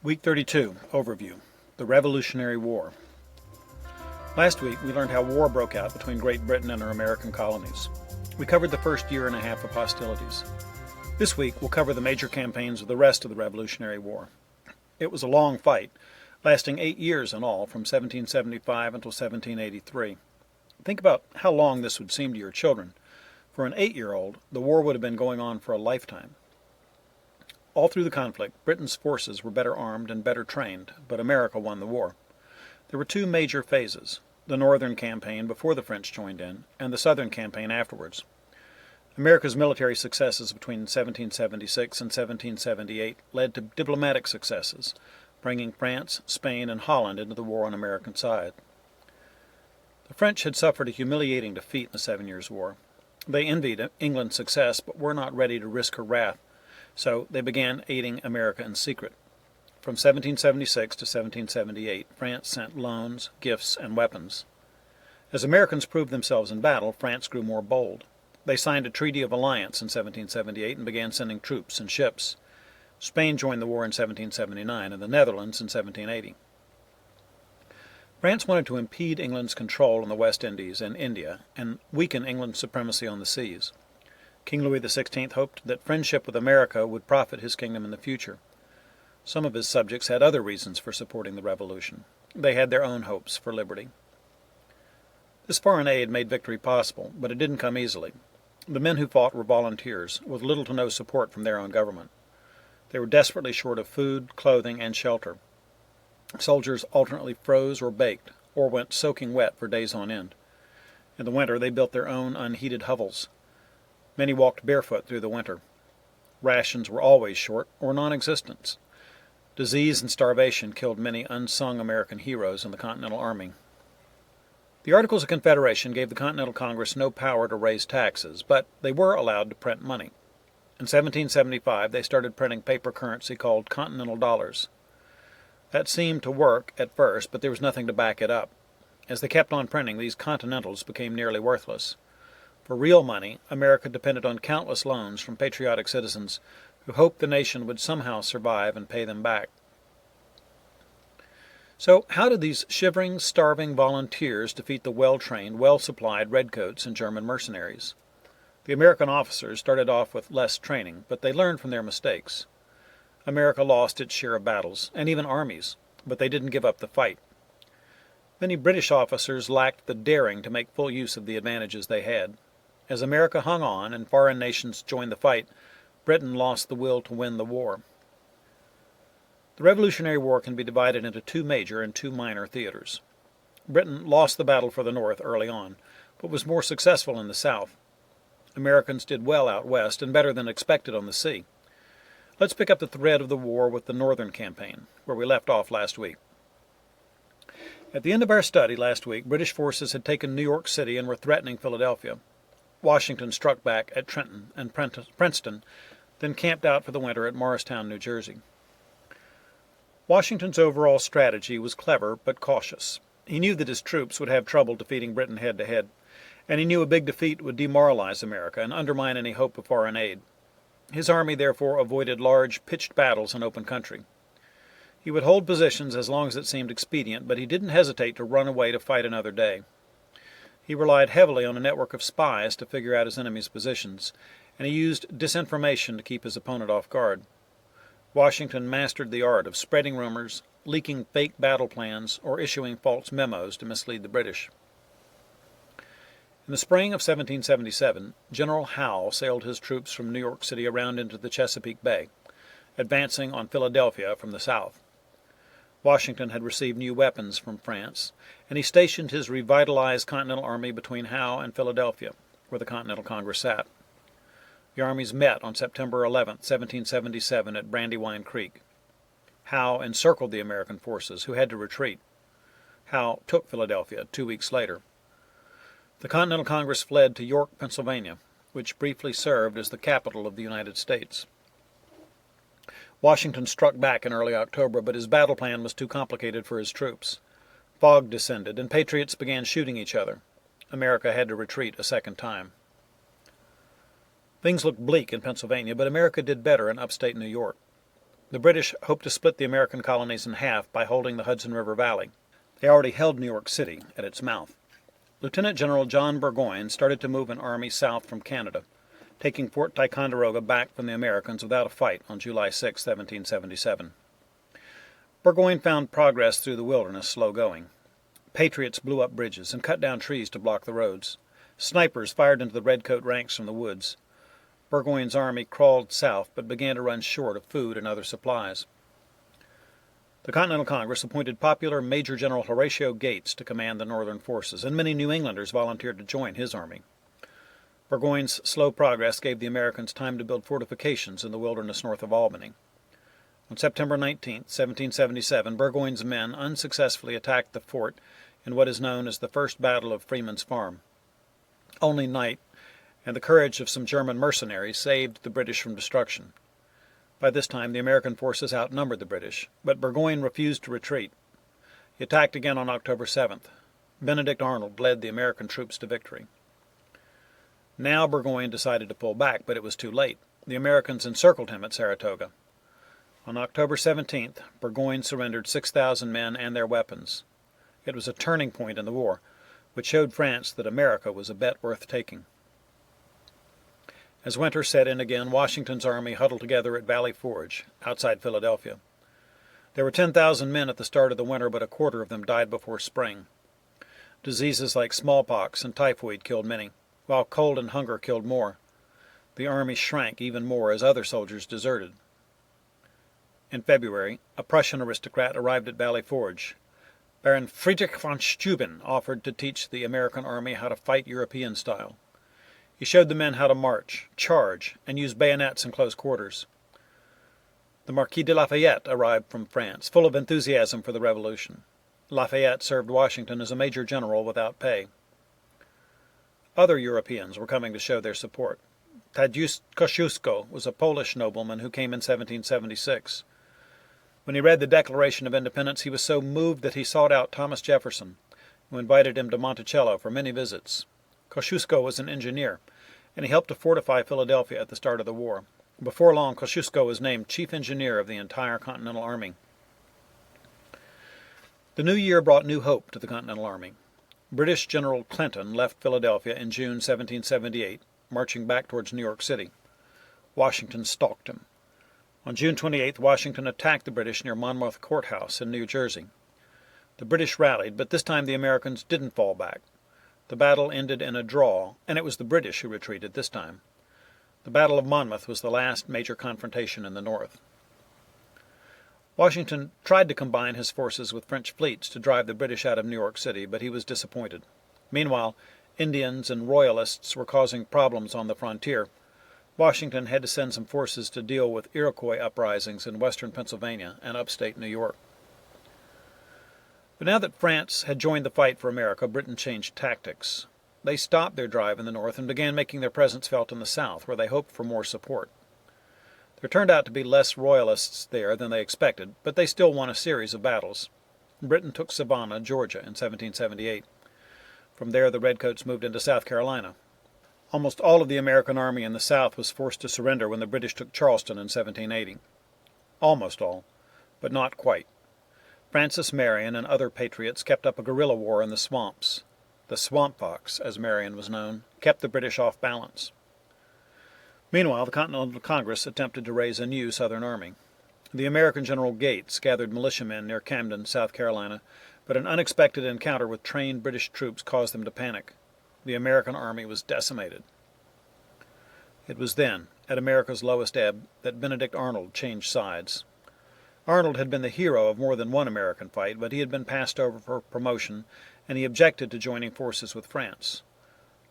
Week 32, Overview, the Revolutionary War. Last week, we learned how war broke out between Great Britain and her American colonies. We covered the first year and a half of hostilities. This week, we'll cover the major campaigns of the rest of the Revolutionary War. It was a long fight, lasting 8 years in all, from 1775 until 1783. Think about how long this would seem to your children. For an 8-year-old, the war would have been going on for a lifetime. All through the conflict, Britain's forces were better armed and better trained, but America won the war. There were two major phases, the Northern campaign before the French joined in, and the Southern campaign afterwards. America's military successes between 1776 and 1778 led to diplomatic successes, bringing France, Spain, and Holland into the war on American side. The French had suffered a humiliating defeat in the 7 Years' War. They envied England's success, but were not ready to risk her wrath, so they began aiding America in secret. From 1776 to 1778, France sent loans, gifts, and weapons. As Americans proved themselves in battle, France grew more bold. They signed a treaty of alliance in 1778 and began sending troops and ships. Spain joined the war in 1779 and the Netherlands in 1780. France wanted to impede England's control in the West Indies and India and weaken England's supremacy on the seas. King Louis XVI hoped that friendship with America would profit his kingdom in the future. Some of his subjects had other reasons for supporting the revolution. They had their own hopes for liberty. This foreign aid made victory possible, but it didn't come easily. The men who fought were volunteers, with little to no support from their own government. They were desperately short of food, clothing, and shelter. Soldiers alternately froze or baked, or went soaking wet for days on end. In the winter, they built their own unheated hovels. Many walked barefoot through the winter. Rations were always short or non-existent. Disease and starvation killed many unsung American heroes in the Continental Army. The Articles of Confederation gave the Continental Congress no power to raise taxes, but they were allowed to print money. In 1775, they started printing paper currency called Continental dollars. That seemed to work at first, but there was nothing to back it up. As they kept on printing, these Continentals became nearly worthless. For real money, America depended on countless loans from patriotic citizens who hoped the nation would somehow survive and pay them back. So how did these shivering, starving volunteers defeat the well-trained, well-supplied redcoats and German mercenaries? The American officers started off with less training, but they learned from their mistakes. America lost its share of battles, and even armies, but they didn't give up the fight. Many British officers lacked the daring to make full use of the advantages they had. As America hung on and foreign nations joined the fight, Britain lost the will to win the war. The Revolutionary War can be divided into two major and two minor theaters. Britain lost the battle for the North early on, but was more successful in the South. Americans did well out west and better than expected on the sea. Let's pick up the thread of the war with the Northern campaign, where we left off last week. At the end of our study last week, British forces had taken New York City and were threatening Philadelphia. Washington struck back at Trenton and Princeton, then camped out for the winter at Morristown, New Jersey. Washington's overall strategy was clever but cautious. He knew that his troops would have trouble defeating Britain head-to-head, and he knew a big defeat would demoralize America and undermine any hope of foreign aid. His army therefore avoided large, pitched battles in open country. He would hold positions as long as it seemed expedient, but he didn't hesitate to run away to fight another day. He relied heavily on a network of spies to figure out his enemy's positions, and he used disinformation to keep his opponent off guard. Washington mastered the art of spreading rumors, leaking fake battle plans, or issuing false memos to mislead the British. In the spring of 1777, General Howe sailed his troops from New York City around into the Chesapeake Bay, advancing on Philadelphia from the south. Washington had received new weapons from France, and he stationed his revitalized Continental Army between Howe and Philadelphia, where the Continental Congress sat. The armies met on September 11, 1777, at Brandywine Creek. Howe encircled the American forces, who had to retreat. Howe took Philadelphia 2 weeks later. The Continental Congress fled to York, Pennsylvania, which briefly served as the capital of the United States. Washington struck back in early October, but his battle plan was too complicated for his troops. Fog descended, and patriots began shooting each other. America had to retreat a second time. Things looked bleak in Pennsylvania, but America did better in upstate New York. The British hoped to split the American colonies in half by holding the Hudson River Valley. They already held New York City at its mouth. Lieutenant General John Burgoyne started to move an army south from Canada, taking Fort Ticonderoga back from the Americans without a fight on July 6, 1777. Burgoyne found progress through the wilderness slow going. Patriots blew up bridges and cut down trees to block the roads. Snipers fired into the redcoat ranks from the woods. Burgoyne's army crawled south but began to run short of food and other supplies. The Continental Congress appointed popular Major General Horatio Gates to command the northern forces, and many New Englanders volunteered to join his army. Burgoyne's slow progress gave the Americans time to build fortifications in the wilderness north of Albany. On September 19, 1777, Burgoyne's men unsuccessfully attacked the fort in what is known as the First Battle of Freeman's Farm. Only night and the courage of some German mercenaries saved the British from destruction. By this time, the American forces outnumbered the British, but Burgoyne refused to retreat. He attacked again on October 7th. Benedict Arnold led the American troops to victory. Now Burgoyne decided to pull back, but it was too late. The Americans encircled him at Saratoga. On October 17th, Burgoyne surrendered 6,000 men and their weapons. It was a turning point in the war, which showed France that America was a bet worth taking. As winter set in again, Washington's army huddled together at Valley Forge, outside Philadelphia. There were 10,000 men at the start of the winter, but a quarter of them died before spring. Diseases like smallpox and typhoid killed many, while cold and hunger killed more. The army shrank even more as other soldiers deserted. In February, a Prussian aristocrat arrived at Valley Forge. Baron Friedrich von Steuben offered to teach the American army how to fight European style. He showed the men how to march, charge, and use bayonets in close quarters. The Marquis de Lafayette arrived from France, full of enthusiasm for the Revolution. Lafayette served Washington as a major general without pay. Other Europeans were coming to show their support. Tadeusz Kosciuszko was a Polish nobleman who came in 1776. When he read the Declaration of Independence, he was so moved that he sought out Thomas Jefferson, who invited him to Monticello for many visits. Kosciuszko was an engineer, and he helped to fortify Philadelphia at the start of the war. Before long, Kosciuszko was named chief engineer of the entire Continental Army. The new year brought new hope to the Continental Army. British General Clinton left Philadelphia in June 1778, marching back towards New York City. Washington stalked him. On June 28th, Washington attacked the British near Monmouth Courthouse in New Jersey. The British rallied, but this time the Americans didn't fall back. The battle ended in a draw, and it was the British who retreated this time. The Battle of Monmouth was the last major confrontation in the North. Washington tried to combine his forces with French fleets to drive the British out of New York City, but he was disappointed. Meanwhile, Indians and Royalists were causing problems on the frontier. Washington had to send some forces to deal with Iroquois uprisings in western Pennsylvania and upstate New York. But now that France had joined the fight for America, Britain changed tactics. They stopped their drive in the north and began making their presence felt in the south, where they hoped for more support. There turned out to be less Royalists there than they expected, but they still won a series of battles. Britain took Savannah, Georgia, in 1778. From there, the Redcoats moved into South Carolina. Almost all of the American army in the South was forced to surrender when the British took Charleston in 1780. Almost all, but not quite. Francis Marion and other patriots kept up a guerrilla war in the swamps. The Swamp Fox, as Marion was known, kept the British off balance. Meanwhile, the Continental Congress attempted to raise a new Southern army. The American General Gates gathered militiamen near Camden, South Carolina, but an unexpected encounter with trained British troops caused them to panic. The American army was decimated. It was then, at America's lowest ebb, that Benedict Arnold changed sides. Arnold had been the hero of more than one American fight, but he had been passed over for promotion, and he objected to joining forces with France.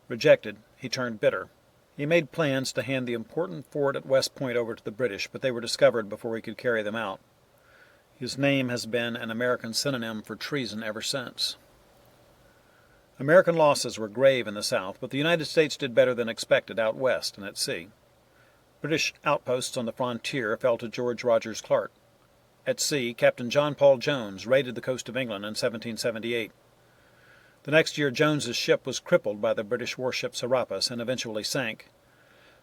Rejected, he turned bitter. He made plans to hand the important fort at West Point over to the British, but they were discovered before he could carry them out. His name has been an American synonym for treason ever since. American losses were grave in the South, but the United States did better than expected out west and at sea. British outposts on the frontier fell to George Rogers Clark. At sea, Captain John Paul Jones raided the coast of England in 1778. The next year, Jones's ship was crippled by the British warship Serapis and eventually sank.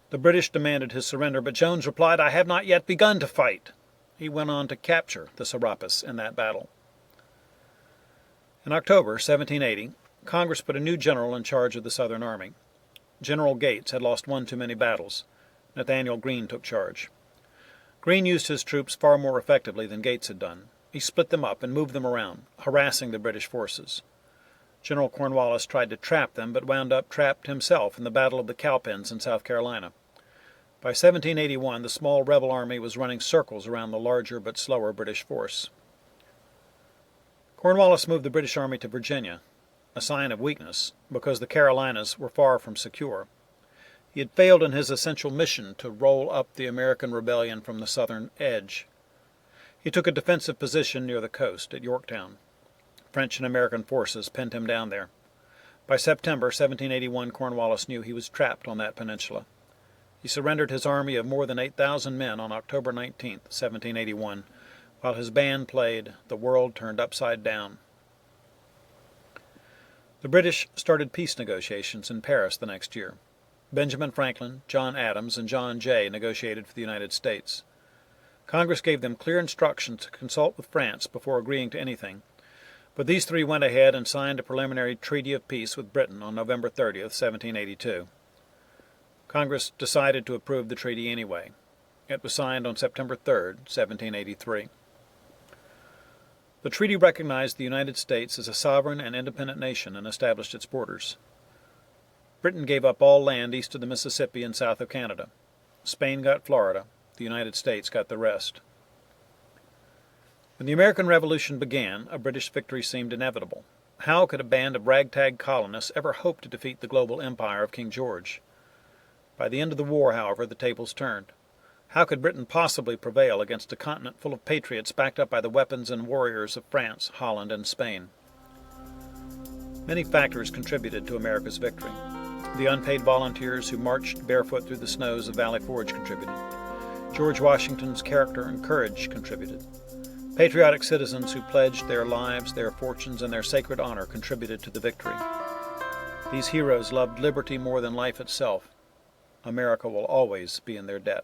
The British demanded his surrender, but Jones replied, "I have not yet begun to fight," He went on to capture the Serapis in that battle. In October 1780, Congress put a new general in charge of the Southern Army. General Gates had lost one too many battles. Nathaniel Greene took charge. Greene used his troops far more effectively than Gates had done. He split them up and moved them around, harassing the British forces. General Cornwallis tried to trap them, but wound up trapped himself in the Battle of the Cowpens in South Carolina. By 1781, the small rebel army was running circles around the larger but slower British force. Cornwallis moved the British army to Virginia, a sign of weakness, because the Carolinas were far from secure. He had failed in his essential mission to roll up the American rebellion from the southern edge. He took a defensive position near the coast at Yorktown. French and American forces pinned him down there. By September 1781, Cornwallis knew he was trapped on that peninsula. He surrendered his army of more than 8,000 men on October 19, 1781, while his band played "The World Turned Upside Down." The British started peace negotiations in Paris the next year. Benjamin Franklin, John Adams, and John Jay negotiated for the United States. Congress gave them clear instructions to consult with France before agreeing to anything, but these three went ahead and signed a preliminary treaty of peace with Britain on November 30, 1782. Congress decided to approve the treaty anyway. It was signed on September 3, 1783. The treaty recognized the United States as a sovereign and independent nation and established its borders. Britain gave up all land east of the Mississippi and south of Canada. Spain got Florida. The United States got the rest. When the American Revolution began, a British victory seemed inevitable. How could a band of ragtag colonists ever hope to defeat the global empire of King George? By the end of the war, however, the tables turned. How could Britain possibly prevail against a continent full of patriots backed up by the weapons and warriors of France, Holland, and Spain? Many factors contributed to America's victory. The unpaid volunteers who marched barefoot through the snows of Valley Forge contributed. George Washington's character and courage contributed. Patriotic citizens who pledged their lives, their fortunes, and their sacred honor contributed to the victory. These heroes loved liberty more than life itself. America will always be in their debt.